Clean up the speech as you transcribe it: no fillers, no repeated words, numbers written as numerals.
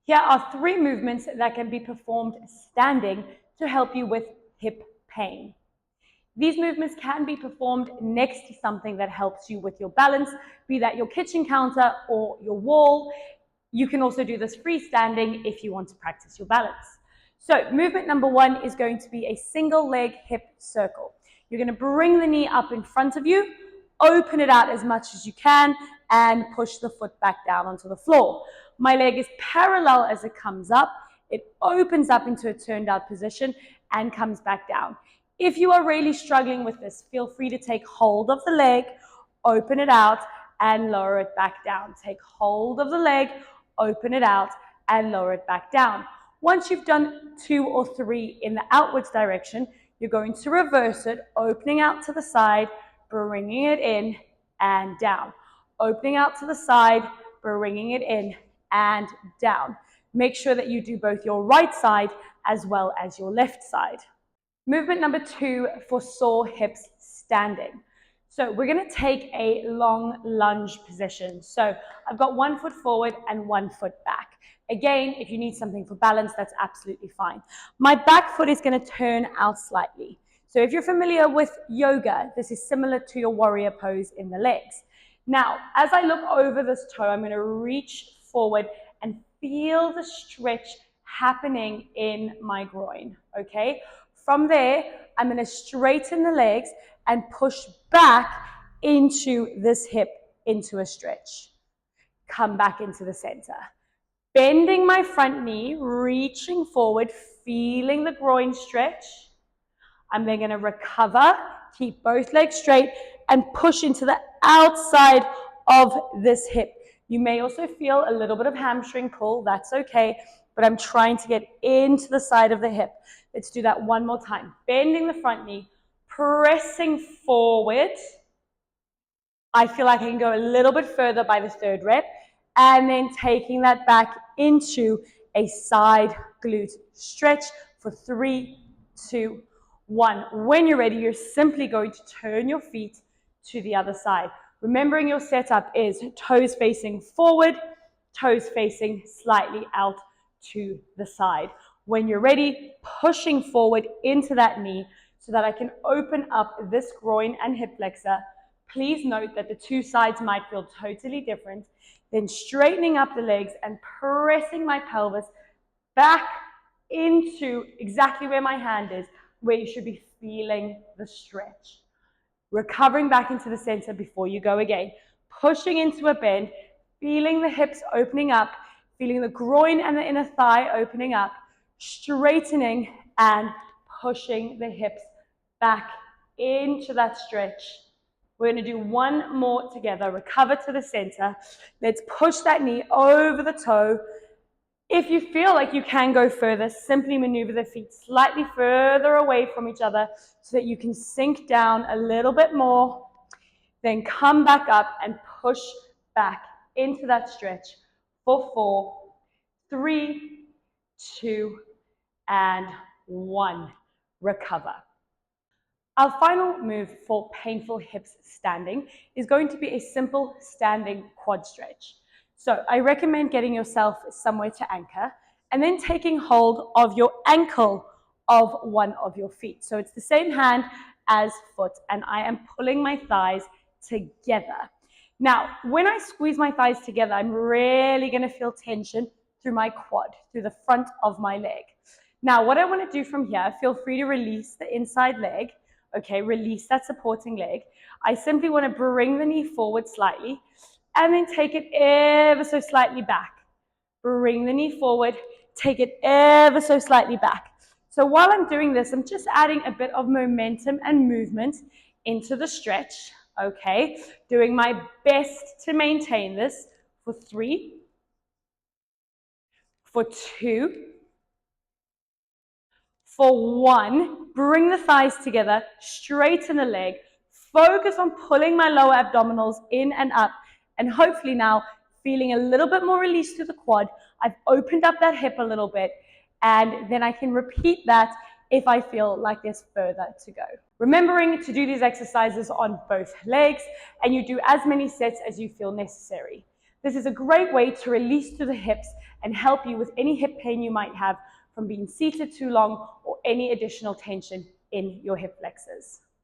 Here are 3 movements that can be performed standing to help you with hip pain. These movements can be performed next to something that helps you with your balance, be that your kitchen counter or your wall. You can also do this freestanding if you want to practice your balance. So movement number 1 is going to be a single leg hip circle. You're going to bring the knee up in front of you, open it out as much as you can, and push the foot back down onto the floor. My leg is parallel as it comes up. It opens up into a turned out position and comes back down. If you are really struggling with this, feel free to take hold of the leg, open it out, and lower it back down. Take hold of the leg, open it out, and lower it back down. Once you've done 2 or 3 in the outwards direction, you're going to reverse it, opening out to the side, bringing it in and down. Opening out to the side, bringing it in and down. Make sure that you do both your right side as well as your left side. Movement number 2 for sore hips standing. So we're going to take a long lunge position. So I've got 1 foot forward and 1 foot back. Again, if you need something for balance, that's absolutely fine. My back foot is going to turn out slightly. So if you're familiar with yoga, this is similar to your warrior pose in the legs. Now, as I look over this toe, I'm going to reach forward and feel the stretch happening in my groin, okay? From there, I'm going to straighten the legs and push back into this hip into a stretch. Come back into the center. Bending my front knee, reaching forward, feeling the groin stretch. I'm then going to recover, keep both legs straight, and push into the outside of this hip. You may also feel a little bit of hamstring pull. That's okay, but I'm trying to get into the side of the hip. Let's do that one more time. Bending the front knee, pressing forward. I feel like I can go a little bit further by the 3rd rep, and then taking that back into a side glute stretch for 3, 2, 1. When you're ready, you're simply going to turn your feet to the other side. Remembering your setup is toes facing forward, toes facing slightly out to the side. When you're ready, pushing forward into that knee so that I can open up this groin and hip flexor. Please note that the 2 sides might feel totally different. Then straightening up the legs and pressing my pelvis back into exactly where my hand is, where you should be feeling the stretch. Recovering back into the center before you go again. Pushing into a bend, feeling the hips opening up, feeling the groin and the inner thigh opening up, straightening and pushing the hips back into that stretch. We're going to do 1 more together. Recover to the center. Let's push that knee over the toe. If you feel like you can go further, simply maneuver the feet slightly further away from each other so that you can sink down a little bit more. Then come back up and push back into that stretch for 4, 3, 2, and 1. Recover. Our final move for painful hips standing is going to be a simple standing quad stretch. So I recommend getting yourself somewhere to anchor and then taking hold of your ankle of one of your feet. So it's the same hand as foot, and I am pulling my thighs together. Now, when I squeeze my thighs together, I'm really going to feel tension through my quad, through the front of my leg. Now, what I want to do from here, feel free to release the inside leg. Okay, release that supporting leg. I simply want to bring the knee forward slightly and then take it ever so slightly back. Bring the knee forward, take it ever so slightly back. So while I'm doing this, I'm just adding a bit of momentum and movement into the stretch. Okay, doing my best to maintain this for 3, for 2, for 1. Bring the thighs together, straighten the leg, focus on pulling my lower abdominals in and up, and hopefully now feeling a little bit more release through the quad. I've opened up that hip a little bit, and then I can repeat that if I feel like there's further to go. Remembering to do these exercises on both legs, and you do as many sets as you feel necessary. This is a great way to release through the hips and help you with any hip pain you might have from being seated too long or any additional tension in your hip flexors.